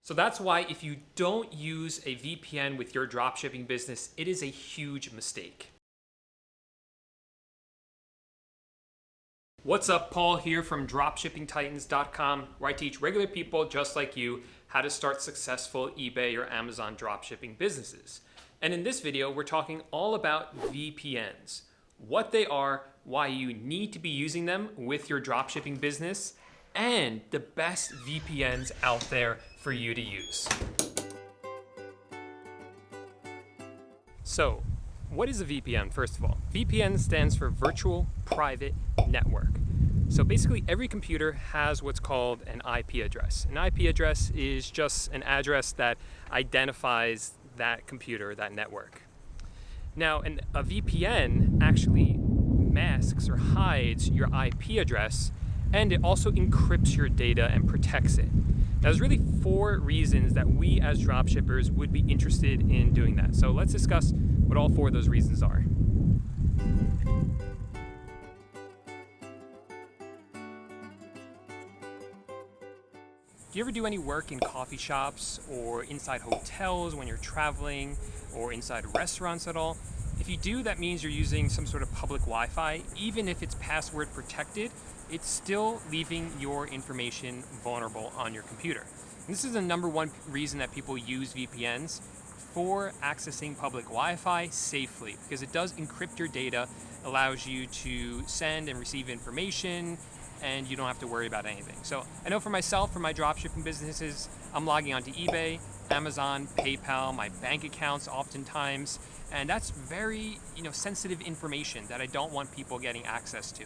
So that's why if you don't use a VPN with your dropshipping business, it is a huge mistake. What's up, Paul here from dropshippingtitans.com, where I teach regular people just like you how to start successful eBay or Amazon dropshipping businesses. And in this video, we're talking all about VPNs, what they are, why you need to be using them with your dropshipping business, and the best VPNs out there for you to use. So, what is a VPN, first of all? VPN stands for Virtual Private Network. So basically every computer has what's called an IP address. An IP address is just an address that identifies that computer, that network. Now, a VPN actually masks or hides your IP address, and it also encrypts your data and protects it. Now, there's really 4 reasons that we as dropshippers would be interested in doing that. So let's discuss what all 4 of those reasons are. Do you ever do any work in coffee shops or inside hotels when you're traveling or inside restaurants at all? If you do, that means you're using some sort of public Wi-Fi. Even if it's password protected, it's still leaving your information vulnerable on your computer. And this is the #1 reason that people use VPNs for accessing public Wi-Fi safely, because it does encrypt your data, allows you to send and receive information, and you don't have to worry about anything. So I know for myself, for my dropshipping businesses, I'm logging onto eBay, Amazon, PayPal, my bank accounts oftentimes, and that's very sensitive information that I don't want people getting access to.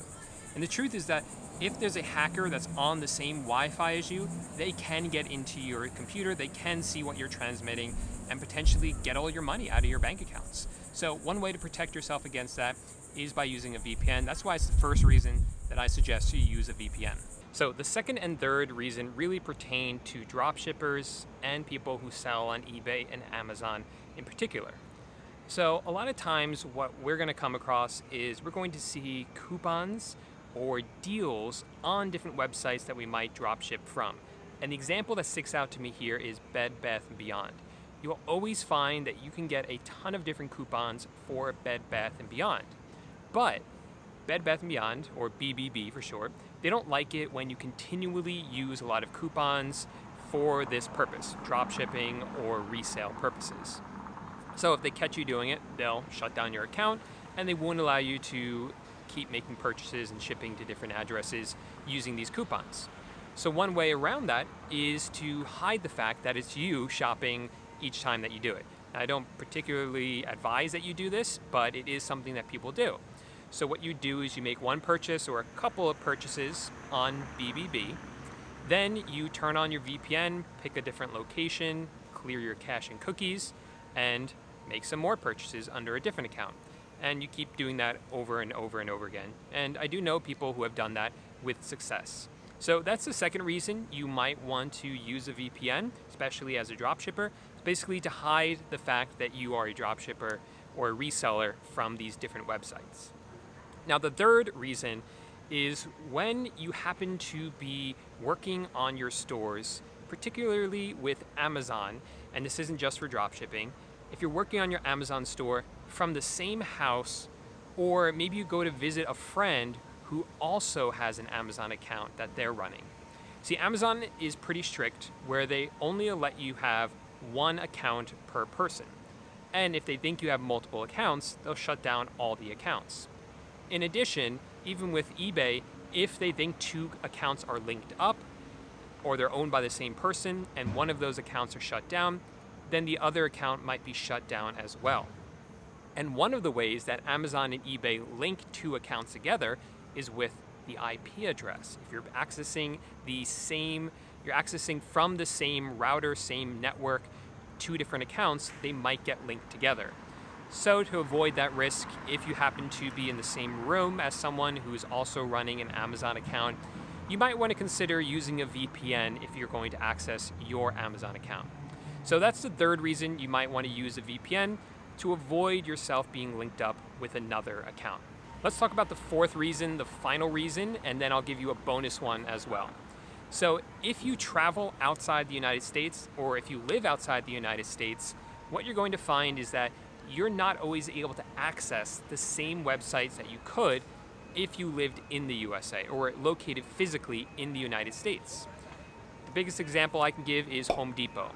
And the truth is that if there's a hacker that's on the same Wi-Fi as you, they can get into your computer, they can see what you're transmitting, and potentially get all your money out of your bank accounts. So one way to protect yourself against that is by using a VPN. That's why it's the first reason that I suggest you use a VPN. So the second and third reason really pertain to dropshippers and people who sell on eBay and Amazon in particular. So a lot of times what we're going to come across is we're going to see coupons or deals on different websites that we might dropship from. And the example that sticks out to me here is Bed Bath & Beyond. You'll always find that you can get a ton of different coupons for Bed Bath & Beyond. But Bed Bath & Beyond, or BBB for short, they don't like it when you continually use a lot of coupons for this purpose, dropshipping or resale purposes. So if they catch you doing it, they'll shut down your account and they won't allow you to keep making purchases and shipping to different addresses using these coupons. So one way around that is to hide the fact that it's you shopping each time that you do it. Now, I don't particularly advise that you do this, but it is something that people do. So what you do is you make one purchase or a couple of purchases on BBB, then you turn on your VPN, pick a different location, clear your cache and cookies, and make some more purchases under a different account. And you keep doing that over and over and over again. And I do know people who have done that with success. So that's the second reason you might want to use a VPN, especially as a dropshipper. It's basically to hide the fact that you are a dropshipper or a reseller from these different websites. Now, the third reason is when you happen to be working on your stores, particularly with Amazon, and this isn't just for dropshipping, if you're working on your Amazon store from the same house, or maybe you go to visit a friend who also has an Amazon account that they're running. See, Amazon is pretty strict where they only let you have one account per person. And if they think you have multiple accounts, they'll shut down all the accounts. In addition, even with eBay, if they think 2 accounts are linked up or they're owned by the same person and one of those accounts are shut down, then the other account might be shut down as well. And one of the ways that Amazon and eBay link 2 accounts together is with the IP address. If you're accessing from the same router, same network, 2 different accounts, they might get linked together. So to avoid that risk, if you happen to be in the same room as someone who is also running an Amazon account, you might want to consider using a VPN if you're going to access your Amazon account. So that's the third reason you might want to use a VPN, to avoid yourself being linked up with another account. Let's talk about the fourth reason, the final reason, and then I'll give you a bonus one as well. So if you travel outside the United States, or if you live outside the United States, what you're going to find is that you're not always able to access the same websites that you could if you lived in the USA or located physically in the United States. The biggest example I can give is Home Depot.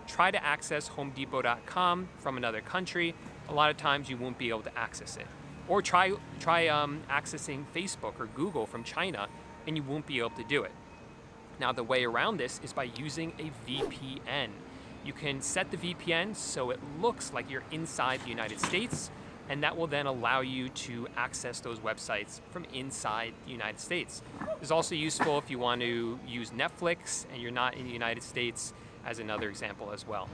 Try to access homedepot.com from another country. A lot of times you won't be able to access it. Or try accessing Facebook or Google from China, and you won't be able to do it. Now, the way around this is by using a VPN. You can set the VPN so it looks like you're inside the United States, and that will then allow you to access those websites from inside the United States. It's also useful if you want to use Netflix and you're not in the United States, as another example as well.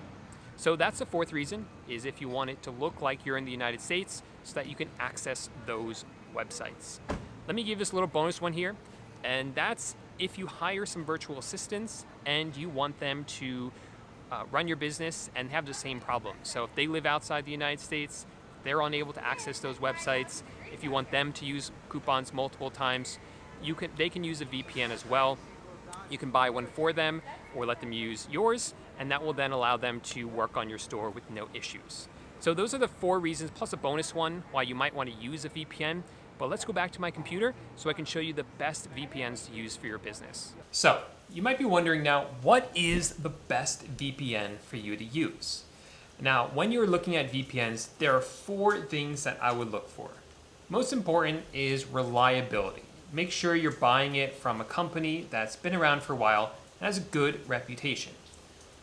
So that's the fourth reason, is if you want it to look like you're in the United States so that you can access those websites. Let me give this a little bonus one here, and that's if you hire some virtual assistants and you want them to run your business and have the same problem. So if they live outside the United States, they're unable to access those websites. If you want them to use coupons multiple times, they can use a VPN as well. You can buy one for them or let them use yours, and that will then allow them to work on your store with no issues. So those are the 4 reasons, plus a bonus one, why you might want to use a VPN. But let's go back to my computer so I can show you the best VPNs to use for your business. So you might be wondering now, what is the best VPN for you to use? Now, when you're looking at VPNs, there are 4 things that I would look for. Most important is reliability. Make sure you're buying it from a company that's been around for a while and has a good reputation.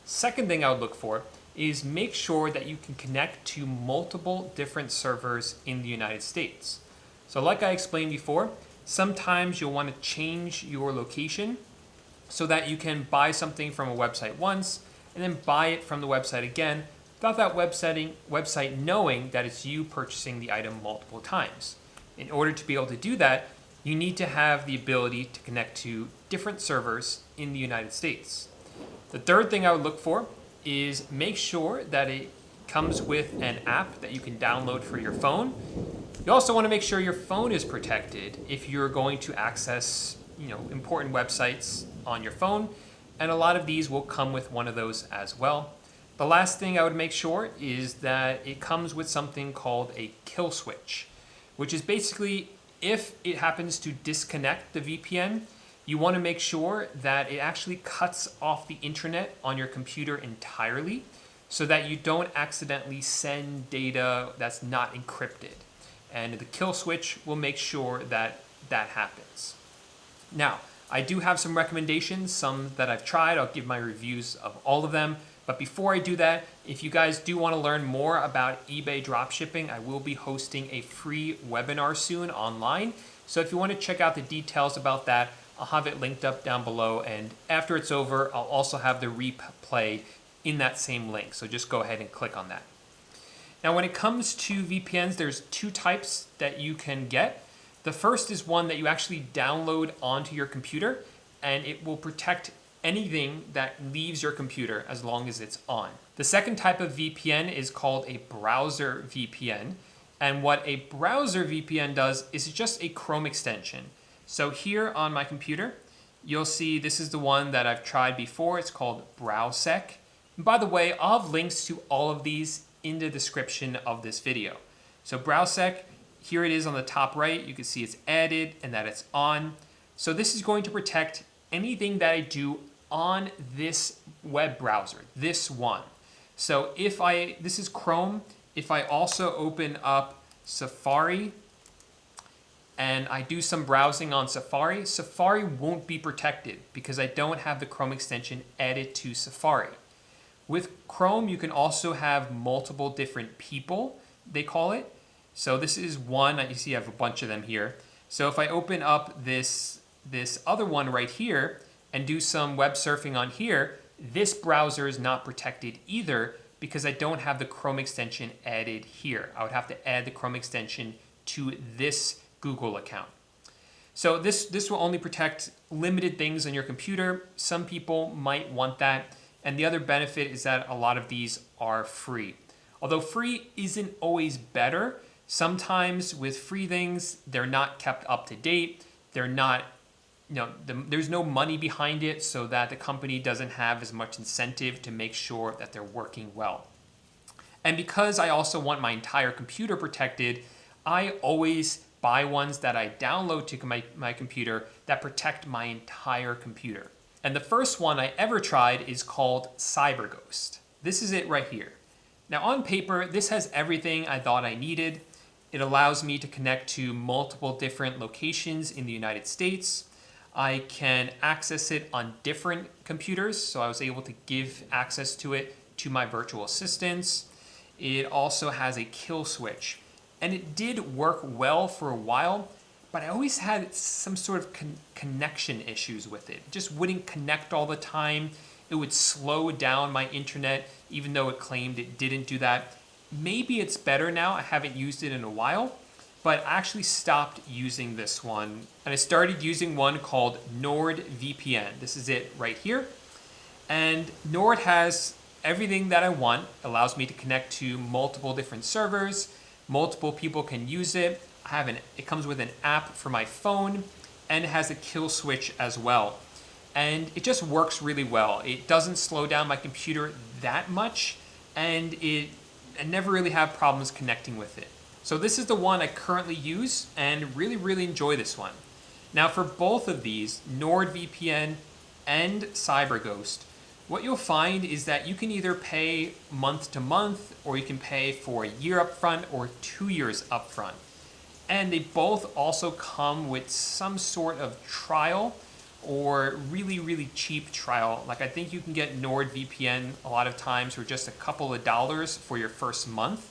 Second thing I would look for is make sure that you can connect to multiple different servers in the United States. So like I explained before, sometimes you'll want to change your location so that you can buy something from a website once and then buy it from the website again without that website knowing that it's you purchasing the item multiple times. In order to be able to do that, you need to have the ability to connect to different servers in the United States. The third thing I would look for is make sure that it comes with an app that you can download for your phone. You also want to make sure your phone is protected if you're going to access, important websites on your phone, and a lot of these will come with one of those as well. The last thing I would make sure is that it comes with something called a kill switch, which is basically if it happens to disconnect the VPN, you want to make sure that it actually cuts off the internet on your computer entirely so that you don't accidentally send data that's not encrypted. And the kill switch will make sure that that happens. Now, I do have some recommendations, some that I've tried. I'll give my reviews of all of them. But before I do that, if you guys do want to learn more about eBay dropshipping, I will be hosting a free webinar soon online. So if you want to check out the details about that, I'll have it linked up down below. And after it's over, I'll also have the replay in that same link. So just go ahead and click on that. Now, when it comes to VPNs, there's 2 types that you can get. The first is one that you actually download onto your computer, and it will protect anything that leaves your computer as long as it's on. The second type of VPN is called a browser VPN. And what a browser VPN does is it's just a Chrome extension. So here on my computer, you'll see this is the one that I've tried before. It's called BrowSec. And by the way, I'll have links to all of these in the description of this video. So BrowSec, here it is on the top right. You can see it's added and that it's on. So this is going to protect anything that I do on this web browser, this one. So this is Chrome. If I also open up Safari and I do some browsing on Safari, Safari won't be protected because I don't have the Chrome extension added to Safari. With Chrome, you can also have multiple different people, they call it. So this is one, you see I have a bunch of them here. So if I open up this other one right here and do some web surfing on here, this browser is not protected either because I don't have the Chrome extension added here. I would have to add the Chrome extension to this Google account. So this will only protect limited things on your computer. Some people might want that. And the other benefit is that a lot of these are free. Although free isn't always better, sometimes with free things, they're not kept up to date. They're not there's no money behind it, so that the company doesn't have as much incentive to make sure that they're working well. And because I also want my entire computer protected, I always buy ones that I download to my computer that protect my entire computer. And the first one I ever tried is called CyberGhost. This is it right here. Now on paper, this has everything I thought I needed. It allows me to connect to multiple different locations in the United States. I can access it on different computers, so I was able to give access to it to my virtual assistants. It also has a kill switch, and it did work well for a while, but I always had some sort of connection issues with it. It just wouldn't connect all the time. It would slow down my internet, even though it claimed it didn't do that. Maybe it's better now. I haven't used it in a while, but I actually stopped using this one, and I started using one called NordVPN. This is it right here. And Nord has everything that I want. It allows me to connect to multiple different servers. Multiple people can use it. It comes with an app for my phone, and it has a kill switch as well. And it just works really well. It doesn't slow down my computer that much, and I never really have problems connecting with it. So this is the one I currently use and really enjoy this one. Now for both of these, NordVPN and CyberGhost, what you'll find is that you can either pay month to month, or you can pay for a year upfront or 2 years upfront. And they both also come with some sort of trial, or really cheap trial. Like I think you can get NordVPN a lot of times for just a couple of dollars for your first month.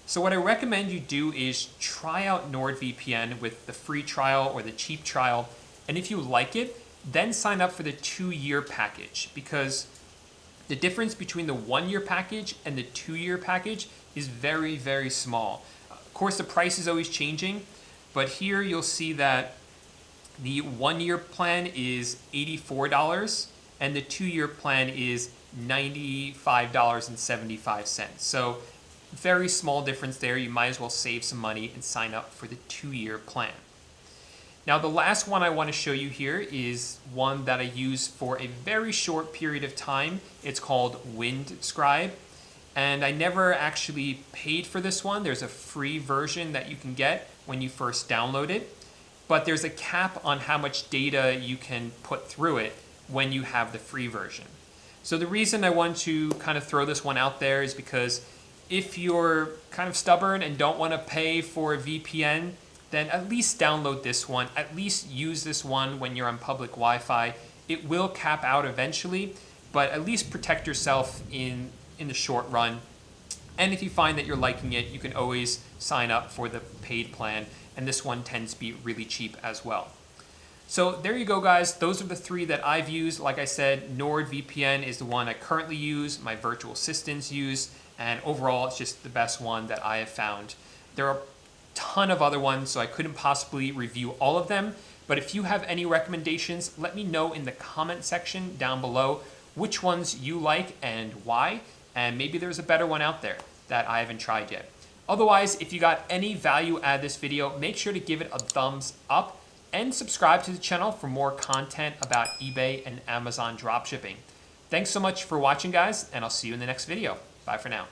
So what I recommend you do is try out NordVPN with the free trial or the cheap trial, and if you like it, then sign up for the 2-year package, because the difference between the 1-year package and the 2-year package is very small. Of course, the price is always changing, but here you'll see that the 1-year plan is $84 and the 2-year plan is $95.75. So very small difference there. You might as well save some money and sign up for the 2-year plan. Now the last one I want to show you here is one that I use for a very short period of time. It's called WindScribe, and I never actually paid for this one. There's a free version that you can get when you first download it, but there's a cap on how much data you can put through it when you have the free version. So the reason I want to kind of throw this one out there is because if you're kind of stubborn and don't want to pay for a VPN, then at least download this one. At least use this one when you're on public Wi-Fi. It will cap out eventually, but at least protect yourself in the short run. And if you find that you're liking it, you can always sign up for the paid plan, and this one tends to be really cheap as well. So there you go, guys. Those are the 3 that I've used. Like I said, NordVPN is the one I currently use, my virtual assistants use, and overall it's just the best one that I have found. There are a ton of other ones, so I couldn't possibly review all of them, but if you have any recommendations, let me know in the comment section down below which ones you like and why, and maybe there's a better one out there that I haven't tried yet. Otherwise, if you got any value out of this video, make sure to give it a thumbs up and subscribe to the channel for more content about eBay and Amazon dropshipping. Thanks so much for watching, guys, and I'll see you in the next video. Bye for now.